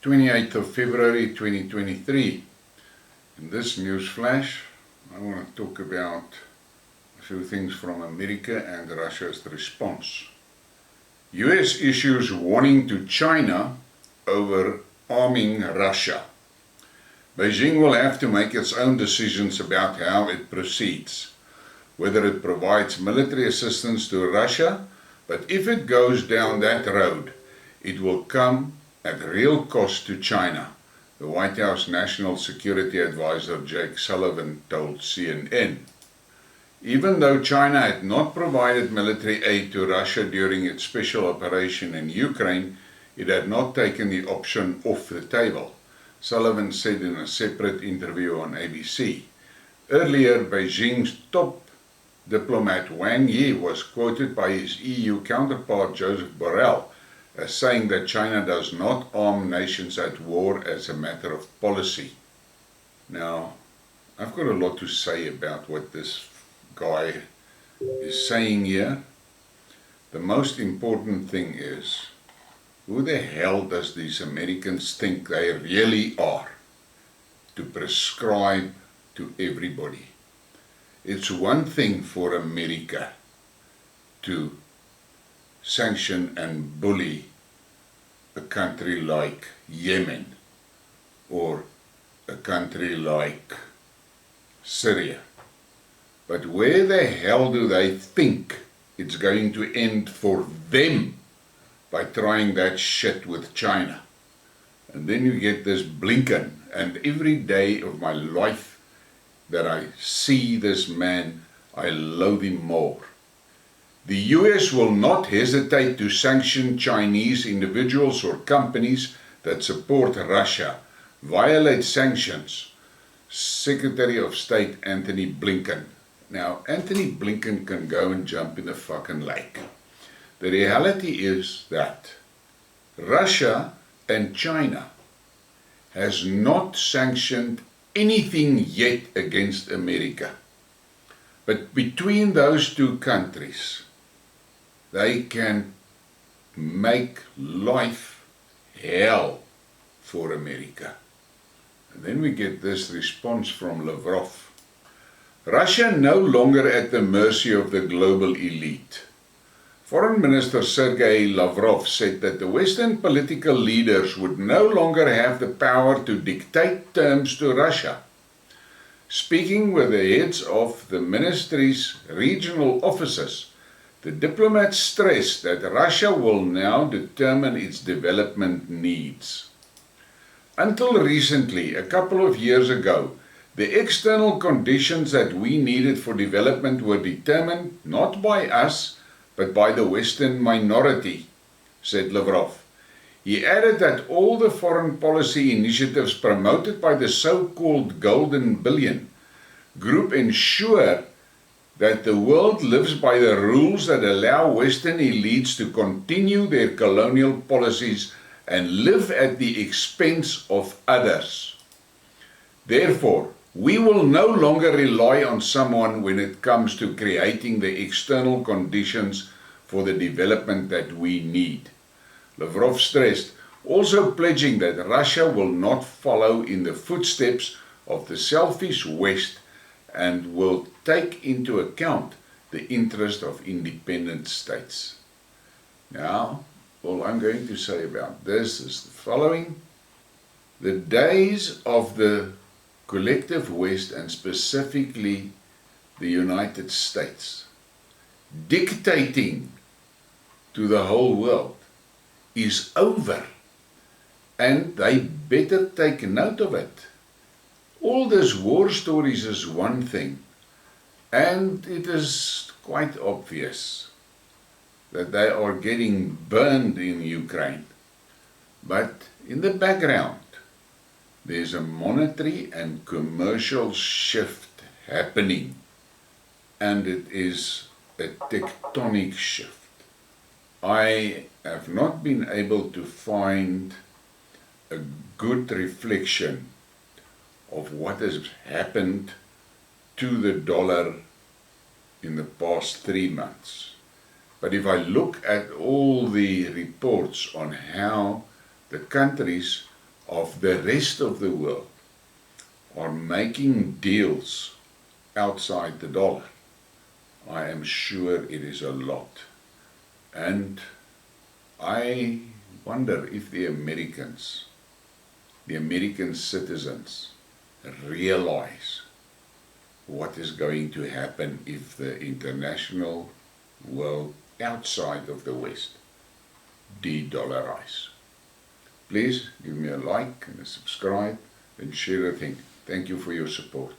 28th of February 2023. In this news flash, I want to talk about a few things from America and Russia's response. US issues warning to China over arming Russia. Beijing will have to make its own decisions about how it proceeds, whether it provides military assistance to Russia, but if it goes down that road, it will come at real cost to China, the White House National Security Advisor Jake Sullivan told CNN. Even though China had not provided military aid to Russia during its special operation in Ukraine, it had not taken the option off the table, Sullivan said in a separate interview on ABC. Earlier, Beijing's top diplomat Wang Yi was quoted by his EU counterpart Joseph Borrell as saying that China does not arm nations at war as a matter of policy. Now, I've got a lot to say about what this guy is saying here. The most important thing is, who the hell does these Americans think they really are to prescribe to everybody? It's one thing for America to sanction and bully a country like Yemen or a country like Syria. But where the hell do they think it's going to end for them by trying that shit with China? And then you get this Blinken, and every day of my life that I see this man, I loathe him more. The US will not hesitate to sanction Chinese individuals or companies that support Russia, violate sanctions, Secretary of State Antony Blinken. Now, Antony Blinken can go and jump in the fucking lake. The reality is that Russia and China has not sanctioned anything yet against America. But between those two countries, they can make life hell for America. And then we get this response from Lavrov. Russia no longer at the mercy of the global elite. Foreign Minister Sergei Lavrov said that the Western political leaders would no longer have the power to dictate terms to Russia. Speaking with the heads of the ministry's regional offices, the diplomat stressed that Russia will now determine its development needs. Until recently, a couple of years ago, the external conditions that we needed for development were determined not by us, but by the Western minority, said Lavrov. He added that all the foreign policy initiatives promoted by the so-called Golden Billion group ensure that the world lives by the rules that allow Western elites to continue their colonial policies and live at the expense of others. Therefore, we will no longer rely on someone when it comes to creating the external conditions for the development that we need, Lavrov stressed, also pledging that Russia will not follow in the footsteps of the selfish West and will take into account the interest of independent states. Now, all I'm going to say about this is the following. The days of the collective West, and specifically the United States, dictating to the whole world is over, and they better take note of it. All these war stories is one thing, and it is quite obvious that they are getting burned in Ukraine. But in the background, there's a monetary and commercial shift happening, and it is a tectonic shift. I have not been able to find a good reflection of what has happened to the dollar in the past 3 months. But if I look at all the reports on how the countries of the rest of the world are making deals outside the dollar, I am sure it is a lot. And I wonder if the American citizens realize what is going to happen if the international world outside of the West de-dollarize. Please give me a like and a subscribe and share the thing. Thank you for your support.